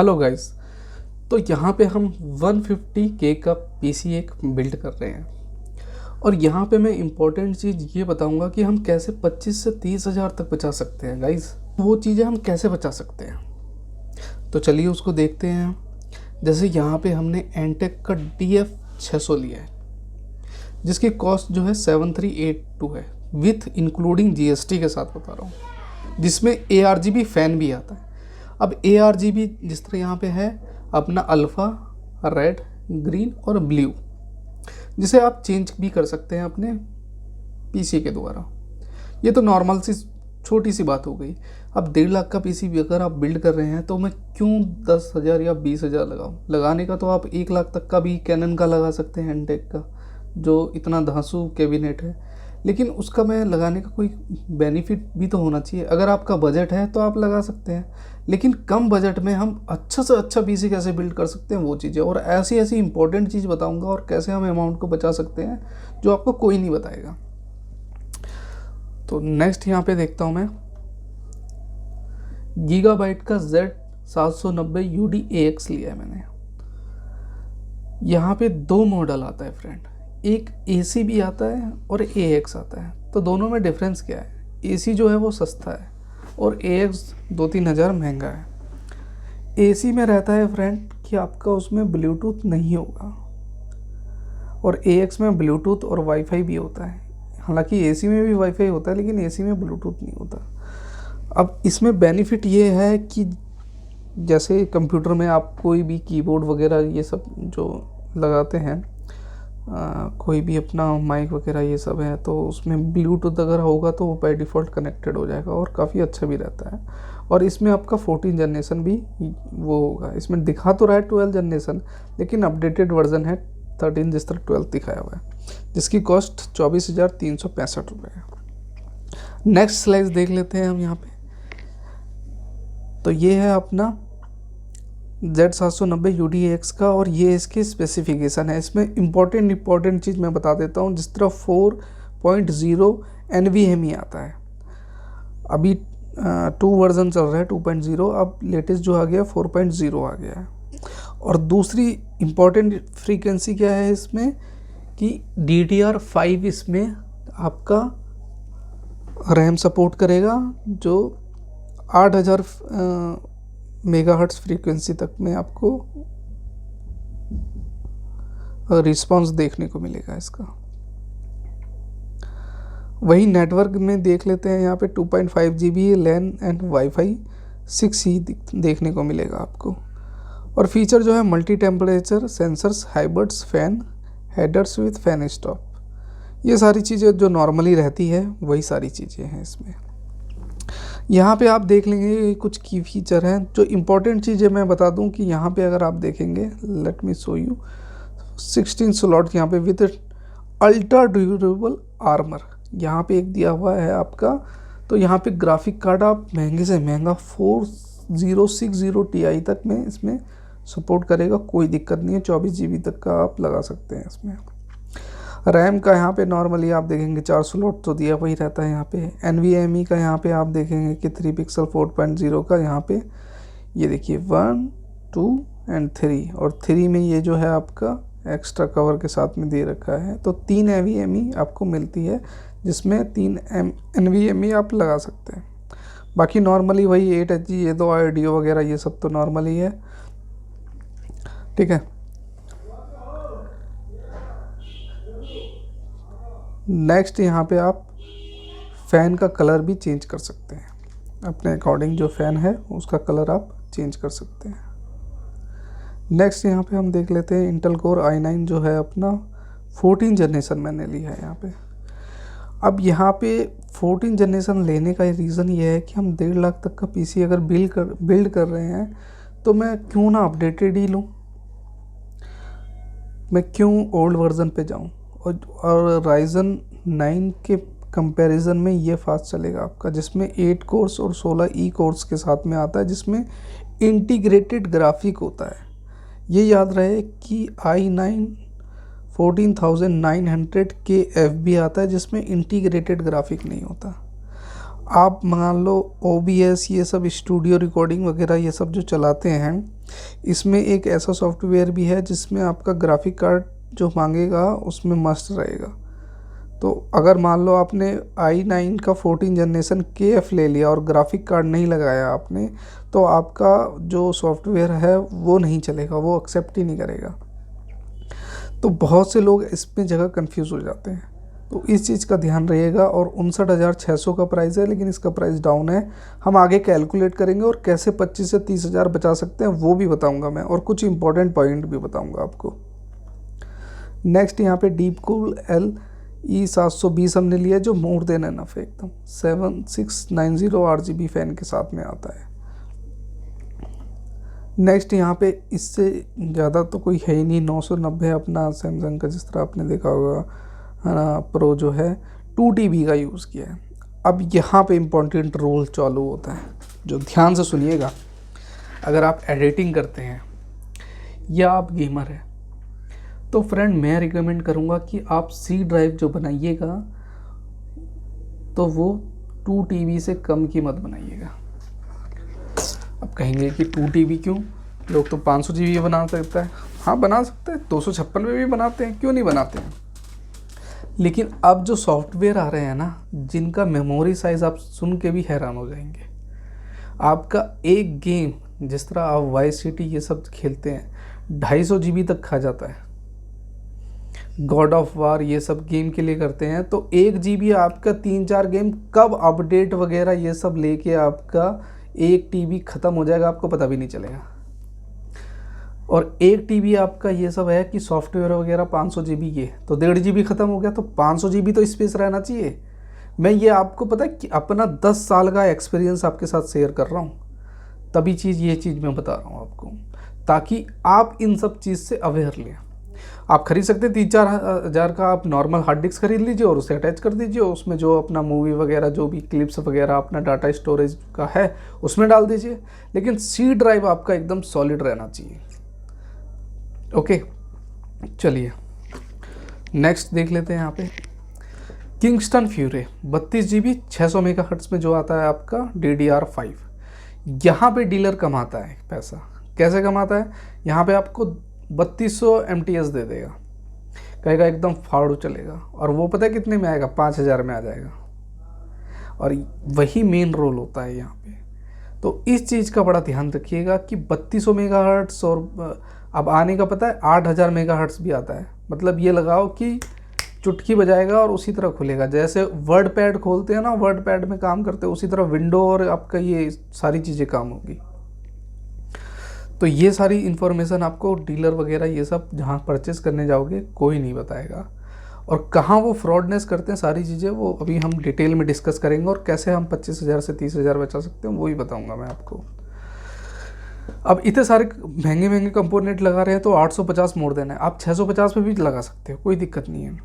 Hello guys. तो यहाँ पे हम 150K का पीसी एक बिल्ड कर रहे हैं और यहाँ पे मैं इम्पोर्टेंट चीज़ ये बताऊँगा कि हम कैसे 25 से 30 हज़ार तक बचा सकते हैं गाइस। वो चीज़ें हम कैसे बचा सकते हैं, तो चलिए उसको देखते हैं। जैसे यहाँ पे हमने एंटेक का DF600 लिया है जिसकी कॉस्ट जो है 7382 है, विथ इंक्लूडिंग GST के साथ बता रहा हूँ, जिसमें ARGB फ़ैन भी आता है। अब ARGB जिस तरह यहाँ पे है अपना अल्फ़ा, रेड, ग्रीन और ब्लू, जिसे आप चेंज भी कर सकते हैं अपने पीसी के द्वारा। ये तो नॉर्मल सी छोटी सी बात हो गई। अब 1.5 लाख का पीसी भी अगर आप बिल्ड कर रहे हैं तो मैं क्यों 10,000 या 20,000 लगाऊं? लगाने का तो आप 1 लाख तक का भी कैनन का लगा सकते हैं, एंटेक का जो इतना धांसू कैबिनेट है, लेकिन उसका मैं लगाने का कोई बेनिफिट भी तो होना चाहिए। अगर आपका बजट है तो आप लगा सकते हैं, लेकिन कम बजट में हम अच्छा से अच्छा पीसी कैसे बिल्ड कर सकते हैं वो चीज़ें, और ऐसी ऐसी इंपॉर्टेंट चीज़ बताऊंगा और कैसे हम अमाउंट को बचा सकते हैं जो आपको कोई नहीं बताएगा। तो नेक्स्ट यहाँ पे देखता हूँ मैं गीगाबाइट का Z790 UD-AX लिया है मैंने। यहाँ पे 2 मॉडल आता है फ्रेंड, एक AC भी आता है और AX आता है। तो दोनों में डिफरेंस क्या है? AC जो है वो सस्ता है और AX 2-3 हज़ार महंगा है। AC में रहता है फ्रेंड कि आपका उसमें ब्लूटूथ नहीं होगा, और AX में ब्लूटूथ और वाईफाई भी होता है। हालांकि AC में भी वाईफाई होता है लेकिन AC में ब्लूटूथ नहीं होता। अब इसमें बेनिफिट ये है कि जैसे कंप्यूटर में आप कोई भी कीबोर्ड वगैरह ये सब जो लगाते हैं, कोई भी अपना माइक वगैरह ये सब है, तो उसमें ब्लूटूथ अगर होगा तो वो बाय डिफ़ॉल्ट कनेक्टेड हो जाएगा और काफ़ी अच्छा भी रहता है। और इसमें आपका 14 जनरेशन भी वो होगा। इसमें दिखा तो रहा है 12 जनरेशन, लेकिन अपडेटेड वर्जन है 13, जिस तरह 12 दिखाया हुआ है, जिसकी कॉस्ट 24,365 रुपये है। नेक्स्ट स्लाइड देख लेते हैं हम यहाँ पे। तो ये है अपना Z790 UD-AX का, और ये इसकी स्पेसिफिकेशन है। इसमें इम्पॉर्टेंट चीज़ मैं बता देता हूँ। जिस तरह 4.0 NVMe आता है, अभी 2 वर्जन चल रहा है 2.0, अब लेटेस्ट जो आ गया 4.0 आ गया है। और दूसरी इम्पॉर्टेंट फ्रीक्वेंसी क्या है इसमें कि DDR5 इसमें आपका रैम सपोर्ट करेगा, जो 8000 मेगाहर्ट्ज़ फ्रीक्वेंसी तक में आपको रिस्पांस देखने को मिलेगा इसका। वही नेटवर्क में देख लेते हैं, यहाँ पे 2.5 GB लैन एंड वाईफाई 6 ही देखने को मिलेगा आपको। और फीचर जो है multi temperature sensors, hybrids, fan, headers with fan stop, ये सारी चीज़ें जो नॉर्मली रहती है वही सारी चीज़ें हैं इसमें। यहाँ पे आप देख लेंगे कुछ की फीचर हैं। जो इम्पोर्टेंट चीज़ें मैं बता दूं कि यहाँ पे अगर आप देखेंगे, let me show you, 16 slot यहाँ पे विद अल्ट्रा ड्यूरेबल आर्मर यहाँ पे एक दिया हुआ है आपका। तो यहाँ पे ग्राफिक कार्ड आप महंगे से महंगा 4060 Ti तक में इसमें सपोर्ट करेगा, कोई दिक्कत नहीं है। 24 GB तक का आप लगा सकते हैं इसमें। रैम का यहाँ पे नॉर्मली आप देखेंगे 4 स्लॉट तो दिया वही रहता है यहाँ पे। NVMe का यहाँ पे आप देखेंगे कि 3 पिक्सल 4.0 का यहाँ पे ये देखिए 1, 2 एंड 3, और 3 में ये जो है आपका एक्स्ट्रा कवर के साथ में दे रखा है। तो 3 NVMe आपको मिलती है, जिसमें 3 NVMe आप लगा सकते हैं। बाकी नॉर्मली वही 8Hz, ये तो ऑडियो वगैरह ये सब तो नॉर्मली है, ठीक है। नेक्स्ट यहाँ पे आप फ़ैन का कलर भी चेंज कर सकते हैं अपने अकॉर्डिंग। जो फ़ैन है उसका कलर आप चेंज कर सकते हैं। नेक्स्ट यहाँ पे हम देख लेते हैं इंटेल कोर i9 जो है अपना 14 जनरेशन मैंने लिया है यहाँ पे। अब यहाँ पे 14 जनरेशन लेने का रीज़न ये है कि हम 1.5 लाख तक का पीसी अगर बिल्ड कर रहे हैं तो मैं क्यों ना अपडेटेड ही लूँ, मैं क्यों ओल्ड वर्जन पे जाऊँ। और Ryzen 9 के कंपैरिजन में ये फास्ट चलेगा आपका, जिसमें 8 कोर्स और 16 ई कोर्स के साथ में आता है, जिसमें इंटीग्रेटेड ग्राफिक होता है। ये याद रहे कि i9 14900 के FB आता है, जिसमें इंटीग्रेटेड ग्राफिक नहीं होता। आप मान लो OBS ये सब स्टूडियो रिकॉर्डिंग वगैरह ये सब जो चलाते हैं इसमें एक ऐसा सॉफ्टवेयर भी है जिसमें आपका ग्राफिक कार्ड जो मांगेगा उसमें मस्ट रहेगा। तो अगर मान लो आपने i9 का 14 जनरेशन KF ले लिया और ग्राफिक कार्ड नहीं लगाया आपने, तो आपका जो सॉफ्टवेयर है वो नहीं चलेगा, वो एक्सेप्ट ही नहीं करेगा। तो बहुत से लोग इसमें जगह कंफ्यूज हो जाते हैं, तो इस चीज़ का ध्यान रहिएगा। और 59,600 का प्राइस है, लेकिन इसका प्राइस डाउन है। हम आगे कैलकुलेट करेंगे और कैसे 25 से 30 हज़ार बचा सकते हैं वो भी बताऊंगा मैं, और कुछ इंपॉर्टेंट पॉइंट भी बताऊंगा आपको। नेक्स्ट यहाँ पे डीपकूल LE720 हमने लिया, जो मोर देन एनफ है एकदम। 7690 RGB फैन के साथ में आता है। नेक्स्ट यहाँ पे इससे ज़्यादा तो कोई है ही नहीं, 990 अपना सैमसंग का, जिस तरह आपने देखा होगा प्रो जो है 2 TB का यूज़ किया है। अब यहाँ पे इम्पोर्टेंट रोल चालू होता है, जो ध्यान से सुनिएगा। अगर आप एडिटिंग करते हैं या आप गेमर हैं, तो फ्रेंड मैं रिकमेंड करूँगा कि आप C ड्राइव जो बनाइएगा तो वो 2 TB से कम की मत बनाइएगा। अब कहेंगे कि 2 TB क्यों, लोग तो 500 GB बना सकता है। हाँ बना सकते हैं, 256 में भी बनाते हैं, क्यों नहीं बनाते हैं। लेकिन अब जो सॉफ्टवेयर आ रहे हैं ना, जिनका मेमोरी साइज़ आप सुन के भी हैरान हो जाएंगे। आपका एक गेम, जिस तरह आप वाइस सिटी ये सब खेलते हैं, 250 GB तक खा जाता है। गॉड ऑफ वार ये सब गेम के लिए करते हैं, तो 1 GB आपका 3-4 गेम कब अपडेट वगैरह ये सब लेके आपका 1 TB ख़त्म हो जाएगा, आपको पता भी नहीं चलेगा। और 1 TB आपका ये सब है कि सॉफ्टवेयर वगैरह 500 GB ये, तो 1.5 GB ख़त्म हो गया, तो 500 GB तो स्पेस रहना चाहिए। मैं ये आपको पता है कि अपना 10 साल का एक्सपीरियंस आपके साथ शेयर कर रहा हूँ, तभी ये चीज़ मैं बता रहा हूँ आपको, ताकि आप इन सब चीज़ से अवेयर लें। आप खरीद सकते हैं 3-4 हज़ार का, आप नॉर्मल हार्ड डिस्क खरीद लीजिए और उसे अटैच कर दीजिए, उसमें जो अपना मूवी वगैरह जो भी क्लिप्स वगैरह अपना डाटा स्टोरेज का है उसमें डाल दीजिए। लेकिन C ड्राइव आपका एकदम सॉलिड रहना चाहिए। ओके, चलिए नेक्स्ट देख लेते हैं। यहाँ पे किंगस्टन फ्यूरी 32 GB 600 मेगाहर्ट्ज़ में जो आता है आपका DDR5। यहाँ पे डीलर कमाता है पैसा। कैसे कमाता है, यहाँ पे आपको 3200 MTS दे देगा, कहेगा एकदम फाड़ू चलेगा, और वो पता है कितने में आएगा, 5000 में आ जाएगा। और वही मेन रोल होता है यहाँ पे। तो इस चीज़ का बड़ा ध्यान रखिएगा कि 3200 मेगाहर्ट्ज़, और अब आने का पता है 8000 मेगाहर्ट्ज़ भी आता है। मतलब ये लगाओ कि चुटकी बजाएगा और उसी तरह खुलेगा, जैसे वर्ड पैड खोलते हैं ना, वर्ड पैड में काम करते हैं, उसी तरह विंडो और आपका ये सारी चीज़ें काम होगी। तो ये सारी इन्फॉर्मेशन आपको डीलर वगैरह ये सब जहाँ परचेस करने जाओगे कोई नहीं बताएगा, और कहाँ वो फ्रॉडनेस करते हैं सारी चीज़ें वो अभी हम डिटेल में डिस्कस करेंगे, और कैसे हम 25,000 से 30,000 बचा सकते हैं वो ही बताऊंगा मैं आपको। अब इतने सारे महंगे महंगे कंपोनेंट लगा रहे हैं, तो 850 मोड़ देना है। आप 650 में भी लगा सकते हो, कोई दिक्कत नहीं है।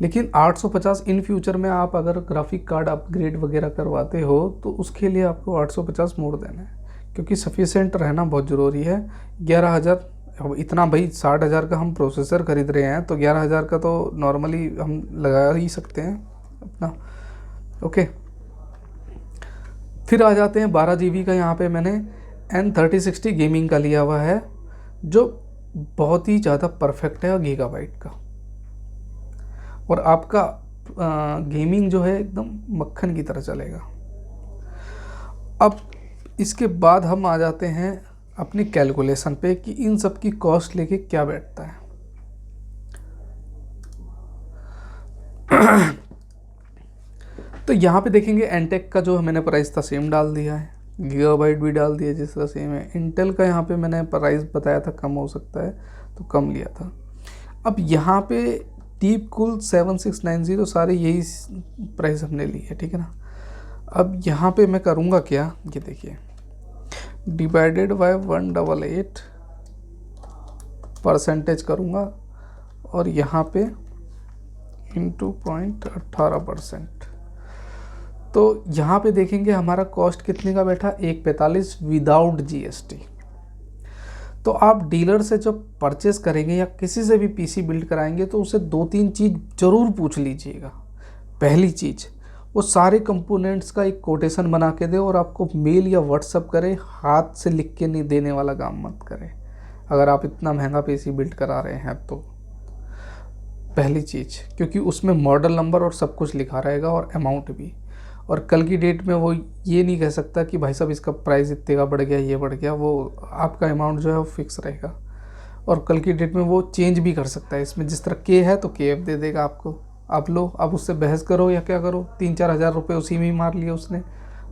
लेकिन 850 इन फ्यूचर में आप अगर ग्राफिक कार्ड अपग्रेड वगैरह करवाते हो तो उसके लिए आपको 850 मोड़ देना है, क्योंकि सफिशेंट रहना बहुत ज़रूरी है। 11,000, अब इतना भाई 60,000 का हम प्रोसेसर खरीद रहे हैं, तो 11,000 का तो नॉर्मली हम लगा ही सकते हैं अपना। ओके, फिर आ जाते हैं 12 GB का। यहाँ पे मैंने N3060 गेमिंग का लिया हुआ है, जो बहुत ही ज़्यादा परफेक्ट है, गीगाबाइट का, और आपका गेमिंग जो है एकदम मक्खन की तरह चलेगा। अब इसके बाद हम आ जाते हैं अपनी कैलकुलेशन पे कि इन सब की कॉस्ट लेके क्या बैठता है। तो यहाँ पे देखेंगे एनटेक का जो मैंने प्राइस था सेम डाल दिया है, गीगाबाइट भी डाल दिया जिस तरह सेम है। इंटेल का यहाँ पे मैंने प्राइस बताया था कम हो सकता है, तो कम लिया था। अब यहाँ पे डीपकूल 7690 सारे यही प्राइस हमने ली है, ठीक है ना। अब यहाँ पे मैं करूँगा क्या, ये देखिए, डिवाइडेड बाय 188 परसेंटेज करूँगा, और यहाँ पे इंटू 0.18%। तो यहाँ पे देखेंगे हमारा कॉस्ट कितने का बैठा, 145 विदाउट GST। तो आप डीलर से जब परचेस करेंगे या किसी से भी PC बिल्ड कराएंगे, तो उसे 2-3 चीज़ ज़रूर पूछ लीजिएगा। पहली चीज़, वो सारे कंपोनेंट्स का एक कोटेशन बना के दे और आपको मेल या व्हाट्सअप करे, हाथ से लिख के नहीं देने वाला काम मत करे अगर आप इतना महंगा पीसी बिल्ड करा रहे हैं तो। पहली चीज़, क्योंकि उसमें मॉडल नंबर और सब कुछ लिखा रहेगा और अमाउंट भी, और कल की डेट में वो ये नहीं कह सकता कि भाई साहब इसका प्राइस इतने का बढ़ गया, ये बढ़ गया। वो आपका अमाउंट जो है वो फिक्स रहेगा और कल की डेट में वो चेंज भी कर सकता है। इसमें जिस तरह के है तो KF दे देगा आपको, आप लो, अब उससे बहस करो या क्या करो। 3-4 हज़ार रुपये उसी में ही मार लिए उसने,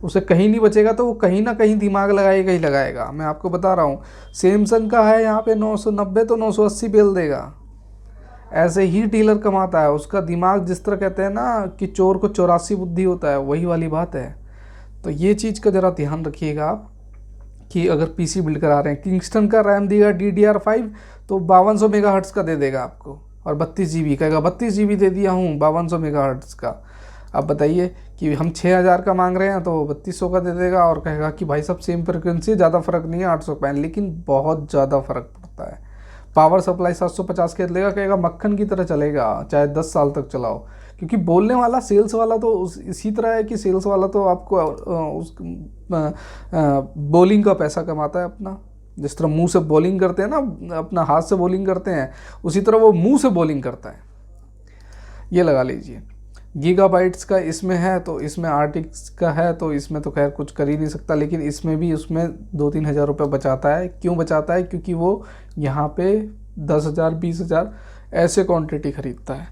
उसे कहीं नहीं बचेगा तो वो कहीं ना कहीं दिमाग लगाएगा ही लगाएगा। मैं आपको बता रहा हूँ, सैमसंग का है यहाँ पे 990 तो 980 बेल देगा। ऐसे ही डीलर कमाता है, उसका दिमाग जिस तरह कहते हैं ना कि चोर को 84 बुद्धि होता है, वही वाली बात है। तो ये चीज़ का ज़रा ध्यान रखिएगा आप कि अगर पीसी बिल्ड करा रहे हैं। किंगस्टन का रैम देगा DDR5 तो 5200 मेगाहर्ट्ज़ का दे देगा आपको, और 32 GB कहेगा 32 GB दे दिया हूँ 5200 मेगाहर्ट्ज़ का। अब बताइए कि हम 6000 का मांग रहे हैं तो 3200 का दे देगा और कहेगा कि भाई सब सेम फ्रिक्वेंसी, ज़्यादा फ़र्क नहीं है 800 पैन, लेकिन बहुत ज़्यादा फ़र्क पड़ता है। पावर सप्लाई 750 के लेगा, कहेगा मक्खन की तरह चलेगा चाहे 10 साल तक चलाओ, क्योंकि बोलने वाला सेल्स वाला तो इसी तरह है कि सेल्स वाला तो आपको उस बॉलिंग का पैसा कमाता है अपना। जिस तरह मुंह से बॉलिंग करते हैं ना, अपना हाथ से बॉलिंग करते हैं, उसी तरह वो मुंह से बॉलिंग करता है। ये लगा लीजिए। गीगाबाइट्स का इसमें है तो इसमें RTX का है तो इसमें तो खैर कुछ कर ही नहीं सकता, लेकिन इसमें भी उसमें 2-3 हज़ार रुपये बचाता है। क्यों बचाता है? क्योंकि वो यहाँ पे 10,000 20,000 ऐसे क्वांटिटी खरीदता है।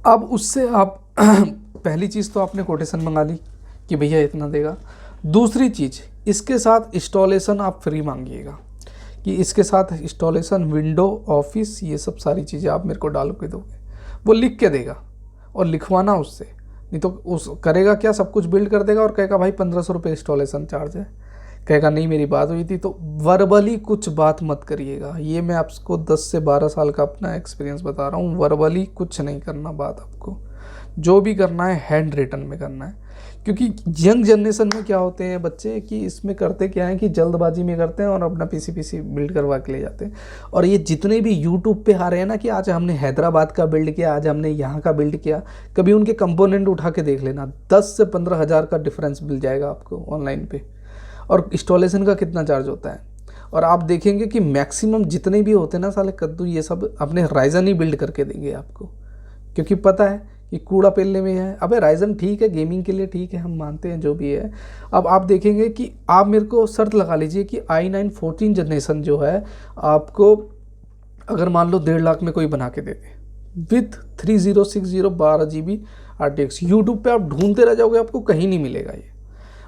अब उससे आप पहली चीज़ तो आपने कोटेशन मंगा ली कि भैया इतना देगा। दूसरी चीज़, इसके साथ इंस्टॉलेशन आप फ्री मांगिएगा कि इसके साथ इंस्टॉलेशन, विंडो, ऑफिस, ये सब सारी चीज़ें आप मेरे को डाल के दोगे। वो लिख के देगा और लिखवाना उससे, नहीं तो उस करेगा क्या, सब कुछ बिल्ड कर देगा और कहेगा भाई 1500 रुपये इंस्टॉलेशन चार्ज है। कहेगा नहीं मेरी बात हुई थी। तो वर्बली कुछ बात मत करिएगा। ये मैं आपको 10 से 12 साल का अपना एक्सपीरियंस बता रहा हूँ। वर्बली कुछ नहीं करना बात आपको, जो भी करना है हैंड रिटन में करना है। क्योंकि यंग जनरेशन में क्या होते हैं बच्चे कि इसमें करते क्या है कि जल्दबाजी में करते हैं और अपना पीसी बिल्ड करवा के ले जाते हैं। और ये जितने भी यूट्यूब पे आ रहे हैं ना कि आज हमने हैदराबाद का बिल्ड किया, आज हमने यहाँ का बिल्ड किया, कभी उनके कंपोनेंट उठा के देख लेना, 10 से 15 हज़ार का डिफरेंस मिल जाएगा आपको ऑनलाइन पे। और इंस्टॉलेशन का कितना चार्ज होता है, और आप देखेंगे कि मैक्सिमम जितने भी होते हैं ना साले कद्दू, ये सब अपने राइजन ही बिल्ड करके देंगे आपको, क्योंकि पता है कि कूड़ा पेलने में है। अबे राइजन ठीक है, गेमिंग के लिए ठीक है, हम मानते हैं जो भी है। अब आप देखेंगे कि आप मेरे को शर्त लगा लीजिए कि i9 14 जनरेशन जो है आपको अगर मान लो 1.5 लाख में कोई बना के दे दे विथ 3060 12 GB RTX, यूट्यूब पे आप ढूंढते रह जाओगे, आपको कहीं नहीं मिलेगा ये।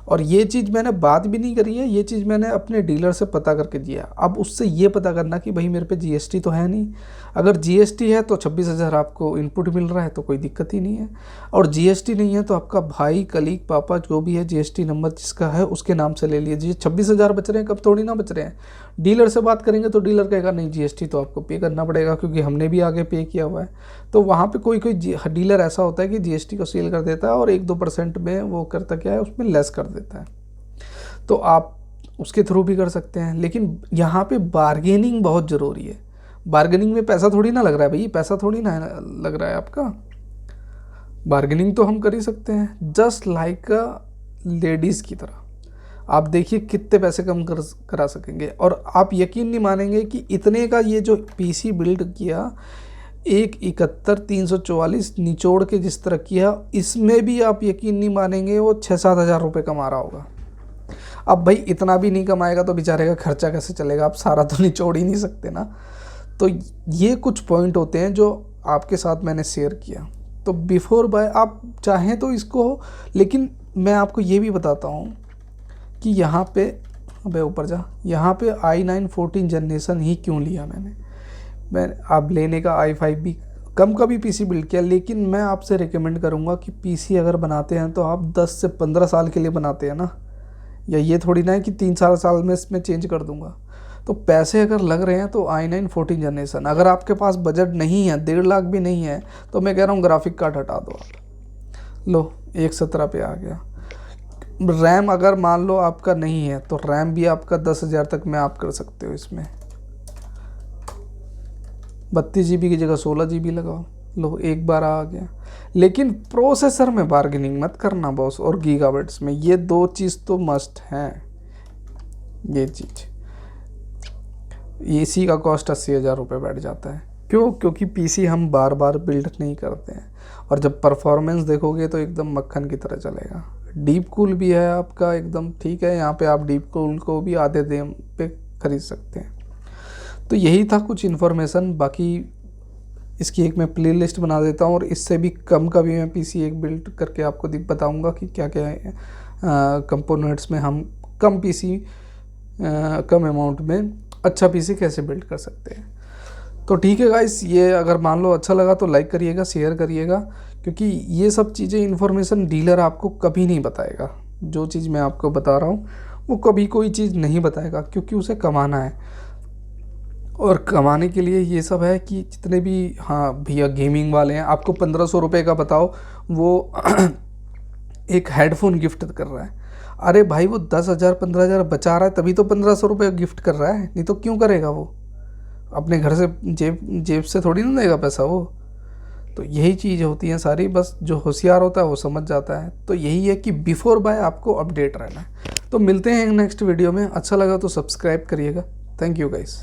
और ये चीज़ मैंने बात भी नहीं करी है, ये चीज़ मैंने अपने डीलर से पता करके दिया। अब उससे ये पता करना कि भाई मेरे पे GST तो है नहीं। अगर GST है तो 26,000 आपको इनपुट मिल रहा है तो कोई दिक्कत ही नहीं है, और GST नहीं है तो आपका भाई, कलीग, पापा जो भी है GST नंबर जिसका है उसके नाम से ले लीजिए। 26,000 बच रहे हैं, कब थोड़ी ना बच रहे हैं। डीलर से बात करेंगे तो डीलर कहेगा नहीं GST तो आपको पे करना पड़ेगा, क्योंकि हमने भी आगे पे किया हुआ है। तो वहाँ पे कोई डीलर ऐसा होता है कि GST को सेल कर देता है और 1-2% में वो करता क्या है, उसमें लेस कर देता है। तो आप उसके थ्रू भी कर सकते हैं। लेकिन यहाँ पे बार्गेनिंग बहुत ज़रूरी है। बार्गेनिंग में पैसा थोड़ी ना लग रहा है भाई, पैसा थोड़ी ना लग रहा है आपका। बार्गेनिंग तो हम कर ही सकते हैं, जस्ट लाइक लेडीज़ की तरह। आप देखिए कितने पैसे कम करा सकेंगे। और आप यकीन नहीं मानेंगे कि इतने का ये जो पीसी बिल्ड किया 171,344 निचोड़ के जिस तरह किया, इसमें भी आप यकीन नहीं मानेंगे वो 6-7 हज़ार रुपये कमा रहा होगा। अब भाई इतना भी नहीं कमाएगा तो बेचारे का खर्चा कैसे चलेगा, आप सारा तो निचोड़ ही नहीं सकते ना। तो ये कुछ पॉइंट होते हैं जो आपके साथ मैंने शेयर किया। तो बिफोर बाय आप चाहें तो इसको, लेकिन मैं आपको ये भी बताता हूँ कि यहाँ पे, अबे ऊपर जा, यहाँ पे i9 14 जनरेशन ही क्यों लिया मैं आप लेने का i5 भी कम का भी पीसी बिल्ड किया। लेकिन मैं आपसे रिकमेंड करूँगा कि पीसी अगर बनाते हैं तो आप 10 से 15 साल के लिए बनाते हैं ना, या ये थोड़ी ना है कि 3-4 साल में इसमें चेंज कर दूंगा। तो पैसे अगर लग रहे हैं तो i9 14 जनरेशन, अगर आपके पास बजट नहीं है, 1.5 लाख भी नहीं है, तो मैं कह रहा हूँ ग्राफिक कार्ड हटा दो आप। लो 117 पे आ गया। रैम अगर मान लो आपका नहीं है तो रैम भी आपका 10,000 तक में आप कर सकते हो। इसमें 32 GB की जगह 16 GB लगाओ, लो एक बार आ गया। लेकिन प्रोसेसर में बार्गेनिंग मत करना बॉस, और गीगाबिट्स में, ये दो चीज़ तो मस्ट हैं। ये चीज़, इसी का कॉस्ट 80,000 रुपये बैठ जाता है। क्यों? क्योंकि पीसी हम बार बार बिल्ड नहीं करते हैं, और जब परफॉर्मेंस देखोगे तो एकदम मक्खन की तरह चलेगा। डीप कूल भी है आपका एकदम ठीक है, यहाँ पे आप डीप कूल को भी आधे दाम पे खरीद सकते हैं। तो यही था कुछ इन्फॉर्मेशन। बाकी इसकी एक मैं प्लेलिस्ट बना देता हूँ, और इससे भी कम का भी मैं पीसी एक बिल्ड करके आपको बताऊँगा कि क्या क्या कंपोनेंट्स में हम कम पीसी कम अमाउंट में अच्छा पीसी कैसे बिल्ड कर सकते हैं। तो ठीक है गाइस, ये अगर मान लो अच्छा लगा तो लाइक करिएगा, शेयर करिएगा, क्योंकि ये सब चीज़ें इन्फॉर्मेशन डीलर आपको कभी नहीं बताएगा। जो चीज़ मैं आपको बता रहा हूँ वो कभी कोई चीज़ नहीं बताएगा, क्योंकि उसे कमाना है, और कमाने के लिए ये सब है कि जितने भी हाँ भैया गेमिंग वाले हैं, आपको 1500 रुपये का बताओ वो एक हेडफोन गिफ्ट कर रहा है। अरे भाई वो 10,000 15,000 बचा रहा है, तभी तो 1500 रुपये गिफ्ट कर रहा है, नहीं तो क्यों करेगा वो? अपने घर से जेब से थोड़ी ना देगा पैसा वो। तो यही चीज़ होती है सारी, बस जो होशियार होता है वो समझ जाता है। तो यही है कि बिफोर बाय आपको अपडेट रहना है। तो मिलते हैं नेक्स्ट वीडियो में। अच्छा लगा तो सब्सक्राइब करिएगा। Thank you guys.